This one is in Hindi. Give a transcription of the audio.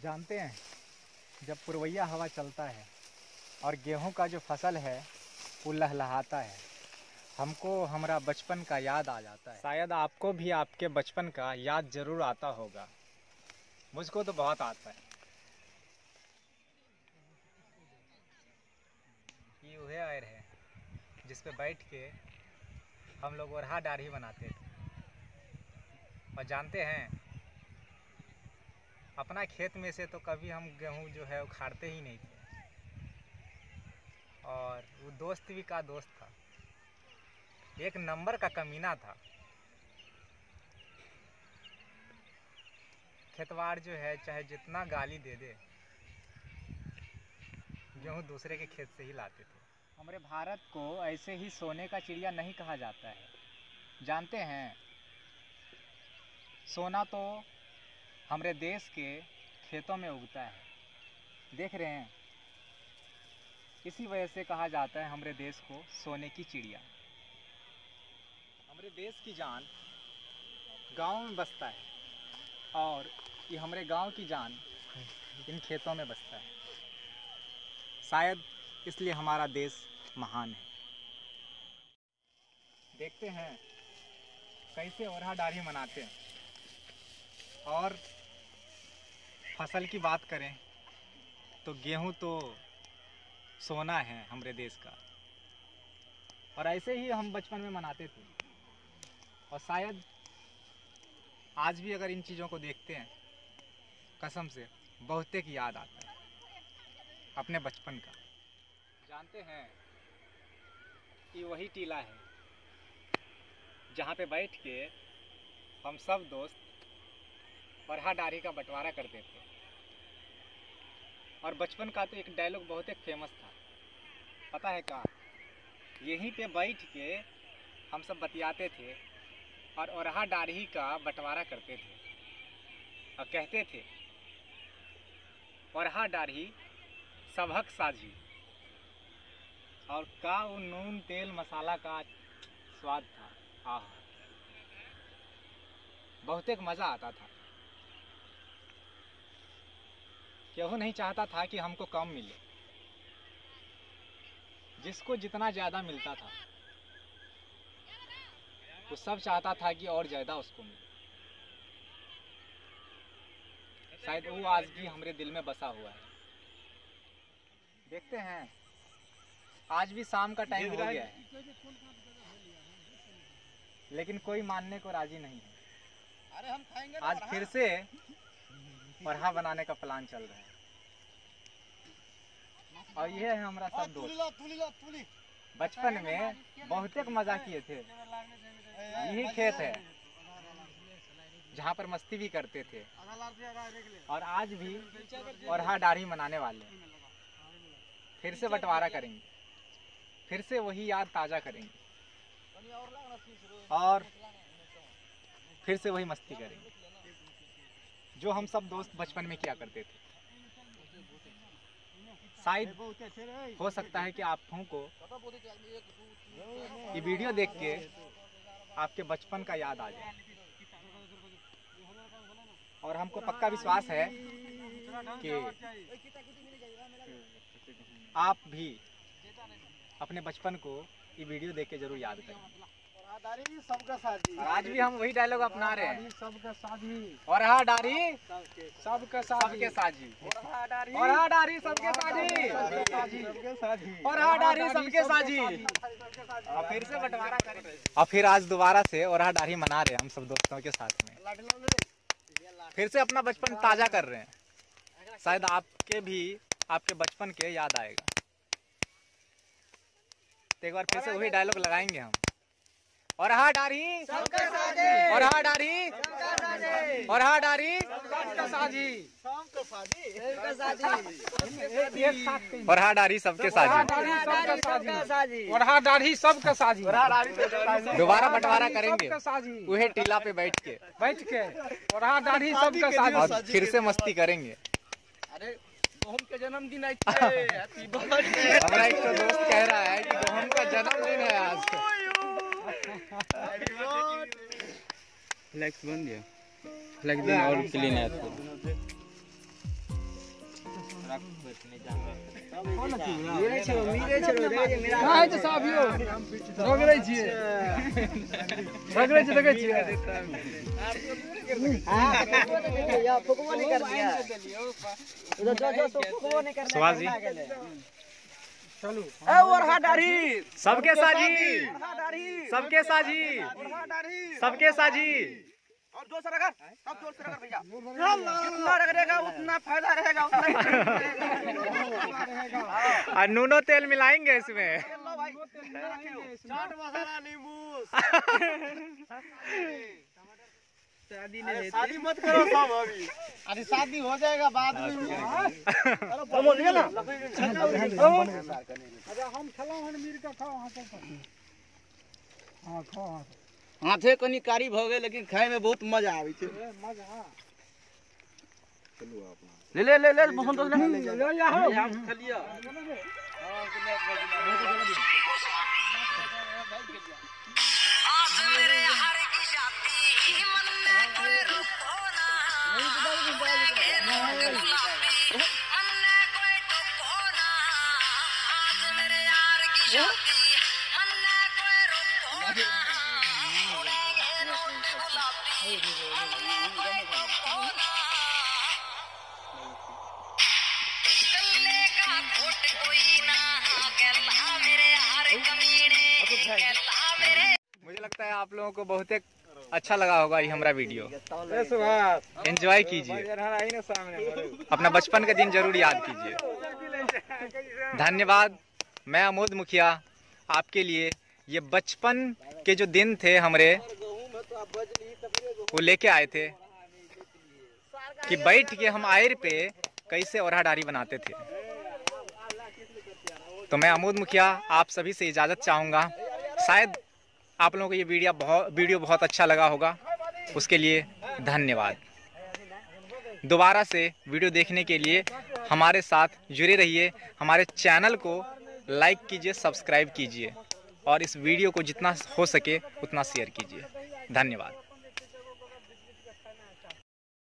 जानते हैं, जब पुरवैया हवा चलता है और गेहूं का जो फसल है वो लहलहाता है, हमको हमारा बचपन का याद आ जाता है। शायद आपको भी आपके बचपन का याद ज़रूर आता होगा, मुझको तो बहुत आता है। ये वह आयर है जिस पे बैठ के हम लोग ओरहा डाढ़ी बनाते थे। और जानते हैं, अपना खेत में से तो कभी हम गेहूं जो है उखाड़ते ही नहीं थे। और वो दोस्त भी का दोस्त था, एक नंबर का कमीना था। खेतवाड़ जो है चाहे जितना गाली दे दे, गेहूं दूसरे के खेत से ही लाते थे। हमारे भारत को ऐसे ही सोने का चिड़िया नहीं कहा जाता है। जानते हैं, सोना तो हमारे देश के खेतों में उगता है। देख रहे हैं, इसी वजह से कहा जाता है हमारे देश को सोने की चिड़िया। हमारे देश की जान गांव में बसता है और ये हमारे गांव की जान इन खेतों में बसता है। शायद इसलिए हमारा देश महान है। देखते हैं कैसे ओरहा डाढ़ी मनाते हैं। और फसल की बात करें तो गेहूं तो सोना है हमारे देश का, और ऐसे ही हम बचपन में मनाते थे। और शायद आज भी अगर इन चीज़ों को देखते हैं, कसम से बहुत की याद आता है अपने बचपन का। जानते हैं, कि वही टीला है जहाँ पे बैठ के हम सब दोस्त ओरहा डाढ़ी का बंटवारा करते थे। और बचपन का तो एक डायलॉग बहुत फेमस था, पता है क्या? यहीं पे बैठ के हम सब बतियाते थे और ओरहा डाढ़ी का बंटवारा करते थे और कहते थे, ओरहा डाढ़ी सबहक साझी। और का वो नून तेल मसाला का स्वाद था, आह, बहुत एक मज़ा आता था। केहू नहीं चाहता था कि हमको कम मिले, जिसको जितना ज़्यादा मिलता था वो सब चाहता था कि और ज़्यादा उसको मिले। शायद वो आज भी हमारे दिल में बसा हुआ है। देखते हैं, आज भी शाम का टाइम हो गया है, लेकिन कोई मानने को राजी नहीं है। अरे हम खाएंगे आज फिर से ओरहा बनाने का प्लान चल रहा है। और ये है हमारा सब दोस्त। बचपन में बहुत मजा किए थे। यही खेत है जहाँ पर मस्ती भी करते थे। और आज भी ओरहा डाढ़ी मनाने वाले हैं। फिर से बंटवारा करेंगे, फिर से वही याद ताज़ा करेंगे और फिर से वही मस्ती करेंगे जो हम सब दोस्त बचपन में किया करते थे। शायद हो सकता है कि आपों को ये वीडियो देख के आपके बचपन का याद आ जाए। और हमको पक्का विश्वास है कि आप भी अपने बचपन को ये वीडियो देख के जरूर याद करें। सबका साथी। और आज भी हम वही डायलॉग अपना रहे हैं, सबका साथी। ओरहा डाढ़ी सबका सबके साझी। ओरहा डाढ़ी ओरहा डाढ़ी सबके साझी। ओरहा डाढ़ी सबके साझी। और फिर से बंटवारा करें। और फिर आज दोबारा से ओरहा डाढ़ी मना रहे हैं हम सब दोस्तों के साथ में। फिर से अपना बचपन ताज़ा कर रहे हैं। शायद आपके भी आपके बचपन के याद आएगा। तो एक बार फिर से वही डायलॉग लगाएंगे हम, ओरहा डाढ़ी सबका साथी। ओरहा डाढ़ी सबका साथी। ओरहा डाढ़ी सबका साथी। सबका साथी। ओरहा डाढ़ी सबके साझी। ओरहा डाढ़ी सबका साथी। दोबारा बंटवारा करेंगे वही टीला पे बैठ के ओरहा डाढ़ी सबका साथी। और फिर से मस्ती करेंगे। अरे गोहम के जन्मदिन है। Happy birthday. हमारा एक तो दोस्त कह रहा है कि गोहम का जन्मदिन है आज। फ्लैक्स बन गया, फ्लैक्स दिन और क्लीन है। सुभाष जी सबके साजी, सबके साजी, सबके साजी। और जोर से रगड़, सब जोर से रगड़ भैया। जितना रगड़ेगा उतना फायदा रहेगा, उतना और नूनो तेल मिलाएंगे इसमें। चाट मसाला, नींबू। शादी मत करो सब अभी। अरे शादी हो जाएगा बाद में। बोलिए ना। हम खलाओ हन मीर का खाओ हाथ पर। हां खाओ हाथ। हाथे कनी कारी भ गए लेकिन खाए में बहुत मजा आवे छे। मजा। चलो आप। ले ले ले ले बसंत ले। ले या हो। हम खलिया। आज मेरे हर की शादी मन में कोई रोको ना। मन में कोई टोको ना। आज मेरे यार की शादी मन में कोई रोको ना। मुझे लगता है आप लोगों को बहुत अच्छा लगा होगा ये हमारा वीडियो। एंजॉय कीजिए, अपना बचपन का दिन जरूर याद कीजिए। धन्यवाद। मैं अमोद मुखिया आपके लिए ये बचपन के जो दिन थे हमारे, वो लेके आए थे कि बैठ के हम आयर पे कैसे ओरहा डारी बनाते थे। तो मैं अमोद मुखिया आप सभी से इजाज़त चाहूँगा। शायद आप लोगों को ये वीडियो बहुत अच्छा लगा होगा, उसके लिए धन्यवाद। दोबारा से वीडियो देखने के लिए हमारे साथ जुड़े रहिए। हमारे चैनल को लाइक कीजिए, सब्सक्राइब कीजिए और इस वीडियो को जितना हो सके उतना शेयर कीजिए। धन्यवाद।